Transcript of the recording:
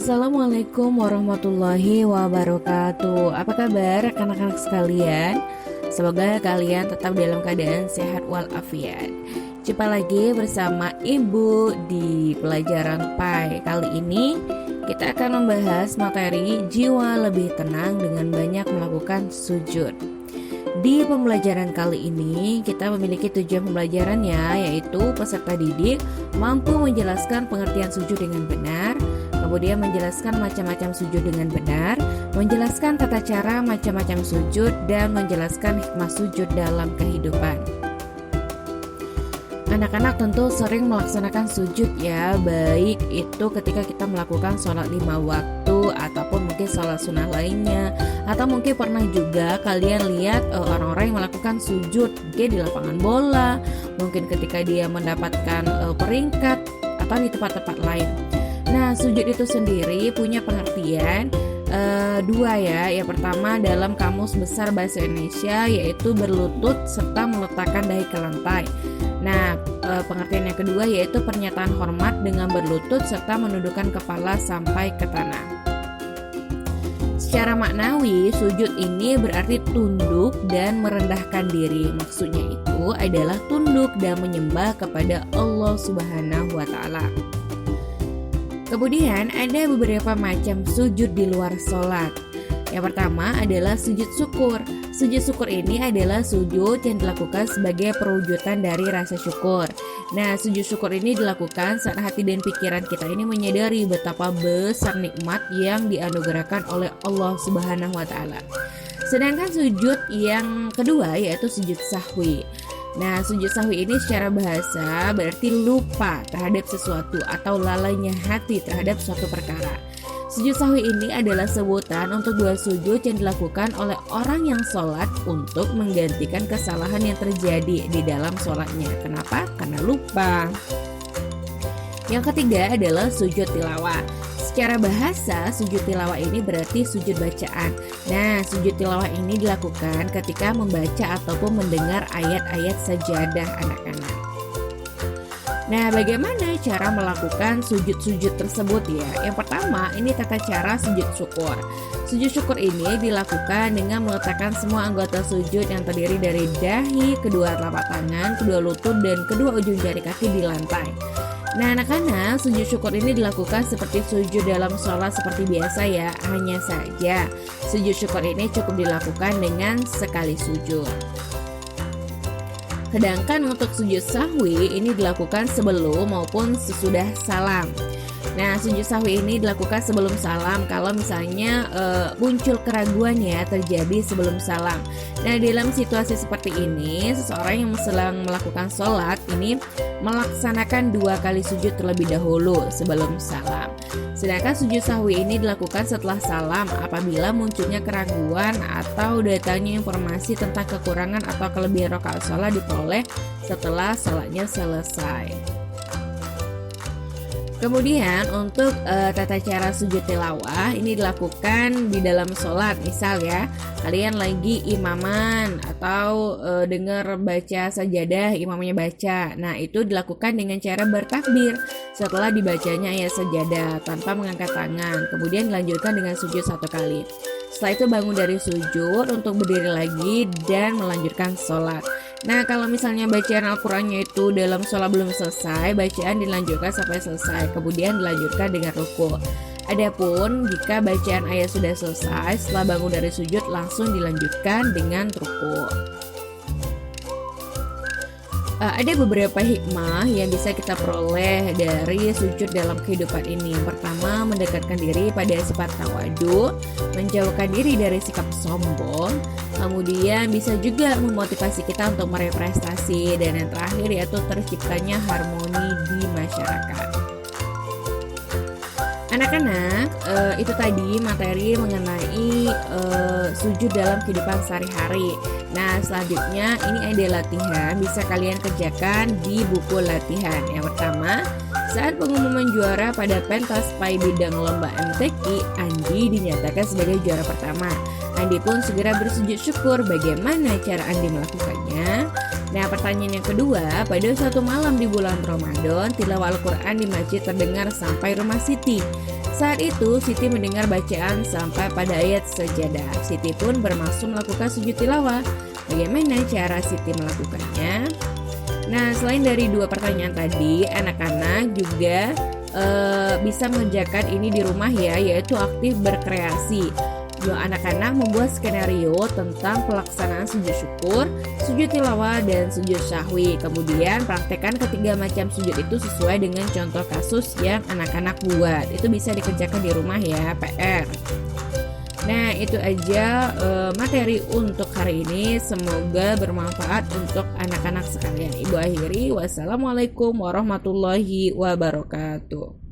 Assalamualaikum warahmatullahi wabarakatuh. Apa kabar anak-anak sekalian? Semoga kalian tetap dalam keadaan sehat walafiat. Jumpa lagi bersama Ibu di pelajaran PAI. Kali ini kita akan membahas materi jiwa lebih tenang dengan banyak melakukan sujud. Di pembelajaran kali ini kita memiliki tujuan pembelajarannya, yaitu peserta didik mampu menjelaskan pengertian sujud dengan benar, kemudian menjelaskan macam-macam sujud dengan benar, menjelaskan tata cara macam-macam sujud, dan menjelaskan hikmah sujud dalam kehidupan. Anak-anak tentu sering melaksanakan sujud ya, baik itu ketika kita melakukan sholat 5 waktu ataupun mungkin sholat sunnah lainnya, atau mungkin pernah juga kalian lihat orang-orang yang melakukan sujud di lapangan bola, mungkin ketika dia mendapatkan peringkat atau di tempat-tempat lain. Nah, sujud itu sendiri punya pengertian dua ya. Yang pertama dalam Kamus Besar Bahasa Indonesia, yaitu berlutut serta meletakkan dahi ke lantai. Nah, pengertian yang kedua yaitu pernyataan hormat dengan berlutut serta menundukkan kepala sampai ke tanah. Secara maknawi, sujud ini berarti tunduk dan merendahkan diri. Maksudnya itu adalah tunduk dan menyembah kepada Allah Subhanahu wa Ta'ala. Kemudian ada beberapa macam sujud di luar sholat. Yang pertama adalah sujud syukur. Sujud syukur ini adalah sujud yang dilakukan sebagai perwujudan dari rasa syukur. Nah, sujud syukur ini dilakukan saat hati dan pikiran kita ini menyadari betapa besar nikmat yang dianugerahkan oleh Allah Subhanahu wa Ta'ala. Sedangkan sujud yang kedua yaitu sujud sahwi. Nah, sujud sahwi ini secara bahasa berarti lupa terhadap sesuatu atau lalainya hati terhadap suatu perkara. Sujud sahwi ini adalah sebutan untuk dua sujud yang dilakukan oleh orang yang sholat untuk menggantikan kesalahan yang terjadi di dalam sholatnya. Kenapa? Karena lupa. Yang ketiga adalah sujud tilawah. Secara bahasa, sujud tilawah ini berarti sujud bacaan. Nah, sujud tilawah ini dilakukan ketika membaca ataupun mendengar ayat-ayat sajadah anak-anak. Nah, bagaimana cara melakukan sujud-sujud tersebut ya? Yang pertama, ini tata cara sujud syukur. Sujud syukur ini dilakukan dengan meletakkan semua anggota sujud yang terdiri dari dahi, kedua telapak tangan, kedua lutut, dan kedua ujung jari kaki di lantai. Nah, anak-anak, sujud syukur ini dilakukan seperti sujud dalam sholat seperti biasa ya. Hanya saja, sujud syukur ini cukup dilakukan dengan sekali sujud. Sedangkan untuk sujud sahwi ini dilakukan sebelum maupun sesudah salam. Nah, sujud sahwi ini dilakukan sebelum salam kalau misalnya muncul keraguan ya terjadi sebelum salam. Nah, dalam situasi seperti ini, seseorang yang sedang melakukan sholat ini melaksanakan 2 kali sujud terlebih dahulu sebelum salam. Sedangkan sujud sahwi ini dilakukan setelah salam apabila munculnya keraguan atau datangnya informasi tentang kekurangan atau kelebihan rakaat sholat diperoleh setelah sholatnya selesai. Kemudian untuk tata cara sujud tilawah ini dilakukan di dalam sholat. Misal ya, kalian lagi imaman atau dengar baca sajadah, imamnya baca. Nah, itu dilakukan dengan cara bertakbir setelah dibacanya ayat sajadah tanpa mengangkat tangan. Kemudian dilanjutkan dengan sujud 1 kali. Setelah itu bangun dari sujud untuk berdiri lagi dan melanjutkan sholat. Nah, kalau misalnya bacaan Al-Qur'annya itu dalam sholat belum selesai, bacaan dilanjutkan sampai selesai, kemudian dilanjutkan dengan ruku. Adapun jika bacaan ayat sudah selesai, setelah bangun dari sujud langsung dilanjutkan dengan ruku. Ada beberapa hikmah yang bisa kita peroleh dari sujud dalam kehidupan ini. Pertama, mendekatkan diri pada sifat tawadu, menjauhkan diri dari sikap sombong. Kemudian bisa juga memotivasi kita untuk meraih prestasi. Dan yang terakhir yaitu terciptanya harmoni di masyarakat. Anak-anak, itu tadi materi mengenai sujud dalam kehidupan sehari-hari. Nah, selanjutnya ini ada latihan bisa kalian kerjakan di buku latihan. Yang pertama, saat pengumuman juara pada pentas PAI bidang lomba MTQ, Andi dinyatakan sebagai juara pertama. Andi pun segera bersujud syukur. Bagaimana cara Andi melakukannya? Nah, pertanyaan yang kedua, pada suatu malam di bulan Ramadan, tilawah Al-Quran di masjid terdengar sampai rumah Siti. Saat itu Siti mendengar bacaan sampai pada ayat sajadah. Siti pun bermaksud melakukan sujud tilawah. Bagaimana cara Siti melakukannya? Nah, selain dari dua pertanyaan tadi, anak-anak juga bisa mengerjakan ini di rumah ya, yaitu aktif berkreasi. Anak-anak membuat skenario tentang pelaksanaan sujud syukur, sujud tilawah, dan sujud syahwi. Kemudian praktekkan ketiga macam sujud itu sesuai dengan contoh kasus yang anak-anak buat. Itu bisa dikerjakan di rumah ya, PR. Nah, itu aja materi untuk hari ini. Semoga bermanfaat untuk anak-anak sekalian. Ibu akhiri, wassalamualaikum warahmatullahi wabarakatuh.